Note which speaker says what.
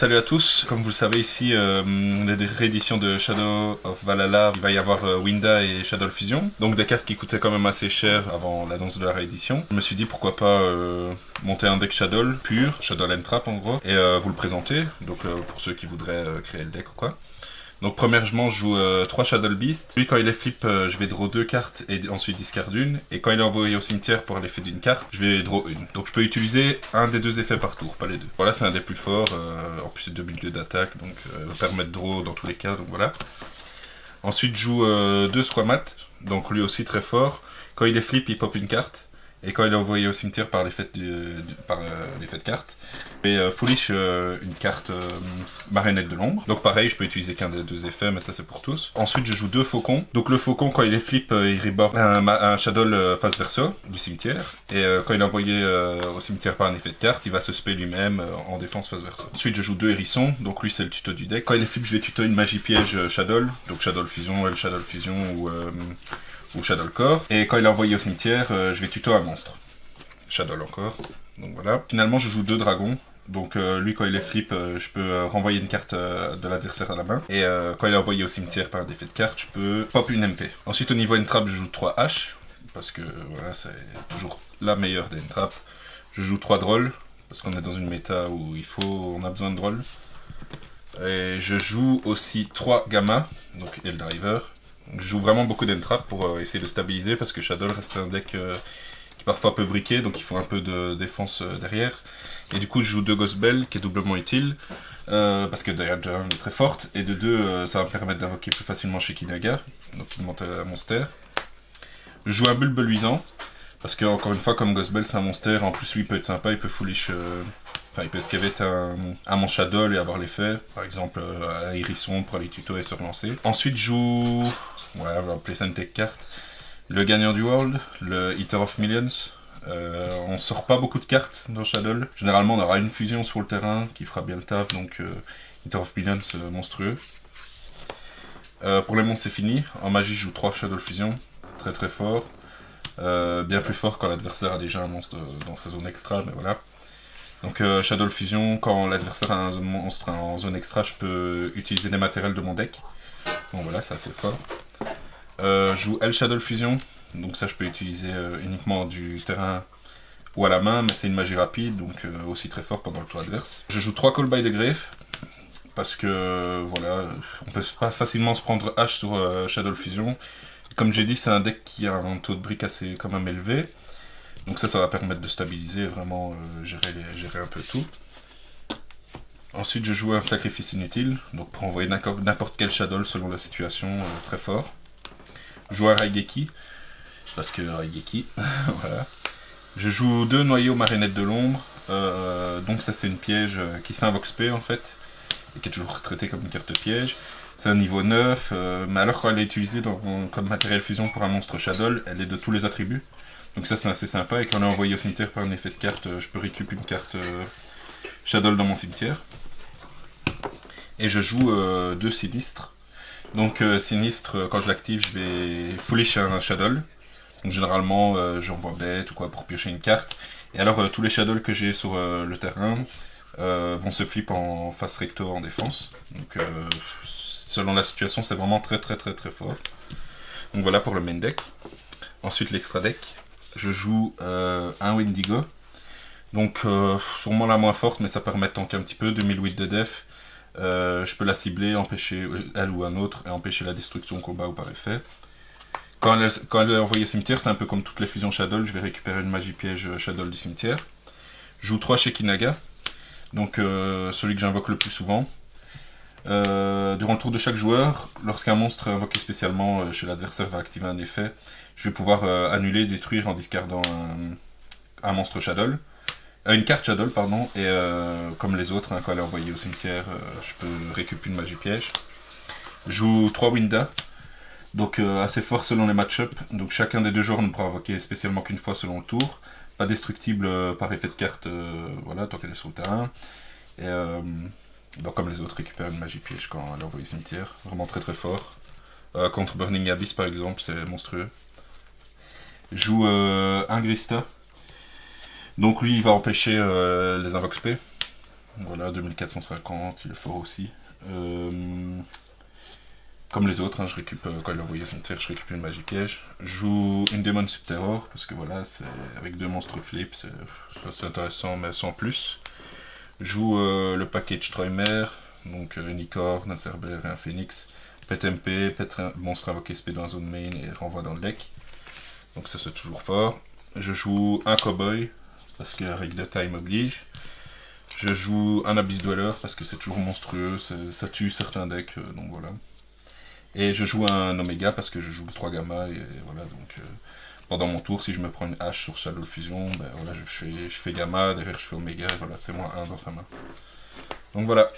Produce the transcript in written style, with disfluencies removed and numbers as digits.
Speaker 1: Salut à tous, comme vous le savez ici, la réédition de Shadow of Valhalla, il va y avoir Winda et Shadow Fusion, donc des cartes qui coûtaient quand même assez cher avant l'annonce de la réédition. Je me suis dit pourquoi pas monter un deck Shadow pur, Shadow and Trap en gros, et vous le présenter, donc pour ceux qui voudraient créer le deck ou quoi. Donc premièrement je joue 3 Shadow Beast. Lui quand il est flip je vais draw 2 cartes et ensuite discard une. Et quand il est envoyé au cimetière pour l'effet d'une carte, je vais draw une. Donc je peux utiliser un des 2 effets par tour, pas les deux. Voilà, c'est un des plus forts, en plus c'est 2002 d'attaque, donc permet de draw dans tous les cas, donc voilà. Ensuite je joue 2 Squamat, donc lui aussi très fort. Quand il est flip il pop une carte. Et quand il est envoyé au cimetière par l'effet de carte. Et Foolish, une carte marionnette de l'ombre. Donc pareil, je peux utiliser qu'un des 2 effets, mais ça c'est pour tous. Ensuite je joue 2 faucons. Donc le faucon, quand il est flip, il rebord un Shadow face verso du cimetière. Et quand il est envoyé au cimetière par un effet de carte, il va se spell lui-même en défense face verso. Ensuite je joue 2 hérissons. Donc lui c'est le tuto du deck. Quand il est flip, je vais tuto une magie piège Shadow. Donc Shadow Fusion, El Shadow Fusion ou Shadow Core. Et quand il est envoyé au cimetière, je vais tuto un monstre. Shadow encore. Donc voilà. Finalement, je joue 2 dragons. Donc lui, quand il est flip, je peux renvoyer une carte de l'adversaire à la main. Et quand il est envoyé au cimetière par un effet de carte, je peux pop une MP. Ensuite, au niveau N-Trap, je joue 3 H. Parce que voilà, c'est toujours la meilleure des N-Trap. Je joue 3 Drolls. Parce qu'on est dans une méta où on a besoin de Drolls. Et je joue aussi 3 Gamma. Donc et le Driver. Je joue vraiment beaucoup d'N-Trap pour essayer de stabiliser parce que Shadow reste un deck qui parfois peut briquer, donc il faut un peu de défense derrière. Et du coup je joue 2 Ghost Bell qui est doublement utile parce que derrière déjà est très forte, et de 2 ça va me permettre d'invoquer plus facilement chez Kinaga, donc il monte un monster. Je joue un Bulbe luisant parce que encore une fois comme Ghost Bell c'est un monster, en plus lui il peut être sympa, il peut foolish. Enfin, il peut escaver un mon Shadow et avoir l'effet, par exemple un hérisson pour aller tuto et se relancer. Ensuite, je joue, voilà, on va appeler ça une tech carte, le gagnant du World, le Eater of Millions. On sort pas beaucoup de cartes dans Shadow. Généralement, on aura une fusion sur le terrain qui fera bien le taf, donc Eater of Millions monstrueux. Pour les monstres, c'est fini. En magie, je joue 3 Shadow Fusion, très très fort. Bien plus fort quand l'adversaire a déjà un monstre dans sa zone extra, mais voilà. Donc Shadow Fusion, quand l'adversaire a un monstre en zone extra, je peux utiliser des matériels de mon deck. Bon voilà, c'est assez fort. Je joue El Shadow Fusion, donc ça je peux utiliser uniquement du terrain ou à la main, mais c'est une magie rapide, donc aussi très fort pendant le tour adverse. Je joue 3 Call by the Grave, parce que voilà, on peut pas facilement se prendre H sur Shadow Fusion. Comme j'ai dit, c'est un deck qui a un taux de brick assez quand même élevé. Donc ça va permettre de stabiliser et vraiment gérer un peu tout. Ensuite je joue un sacrifice inutile, donc pour envoyer n'importe quel Shadow selon la situation, très fort. Je joue un Raigeki, parce que Raigeki, voilà. Je joue 2 noyaux marionnettes de l'ombre, donc ça c'est une piège qui s'invoque SP en fait, et qui est toujours traitée comme une carte piège. C'est un niveau 9, mais alors quand elle est utilisée comme matériel fusion pour un monstre Shadow, elle est de tous les attributs. Donc ça c'est assez sympa, et quand on est envoyé au cimetière par un effet de carte, je peux récupérer une carte Shadow dans mon cimetière. Et je joue 2 sinistres. Donc sinistre, quand je l'active, je vais foolish un Shadow. Donc généralement j'envoie bête ou quoi pour piocher une carte. Et alors tous les Shadows que j'ai sur le terrain vont se flip en face recto en défense. Donc selon la situation c'est vraiment très fort. Donc voilà pour le main deck. Ensuite l'extra deck. Je joue un Wendigo, donc sûrement la moins forte, mais ça permet de tanker un petit peu, 2008 de def. Je peux la cibler, empêcher elle ou un autre, et empêcher la destruction au combat ou par effet. Quand elle est envoyée au cimetière, c'est un peu comme toutes les fusions Shadow, je vais récupérer une magie piège Shadow du cimetière. Je joue 3 chez Kinaga, donc celui que j'invoque le plus souvent. Durant le tour de chaque joueur, lorsqu'un monstre invoqué spécialement chez l'adversaire va activer un effet, je vais pouvoir annuler, détruire en discardant un monstre Shadow. Une carte Shadow, pardon, et comme les autres, quand elle est envoyée au cimetière, je peux récupérer une magie piège. Je joue 3 Winda, donc assez fort selon les match-up, donc chacun des 2 joueurs ne pourra invoquer spécialement qu'une fois selon le tour. Pas destructible par effet de carte, voilà, tant qu'elle est sur le terrain. Et donc comme les autres, récupère une magie piège quand elle est envoyée au cimetière, vraiment très fort. Contre Burning Abyss par exemple, c'est monstrueux. Je joue un Grista. Donc lui il va empêcher les invoques SP. Voilà, 2450, il est fort aussi. Comme les autres, hein, je récupère, quand il a envoyé son terre, je récupère une Magic Age. Je joue une Demon Subterror, parce que voilà, c'est avec 2 monstres flip, c'est intéressant, mais sans plus. Je joue le package Troymer, donc une licorne, un cerbère et un phoenix. Pet MP, pet monstre invoqué SP dans la zone main et renvoie dans le deck. Donc ça c'est toujours fort. Je joue un cowboy, parce que Rig de Time oblige. Je joue un Abyss Dweller, parce que c'est toujours monstrueux, ça tue certains decks, donc voilà. Et je joue un Omega parce que je joue 3 gamma et voilà donc pendant mon tour si je me prends une hache sur Shadow Fusion, ben voilà je fais gamma, derrière je fais Omega et voilà c'est moins 1 dans sa main. Donc voilà.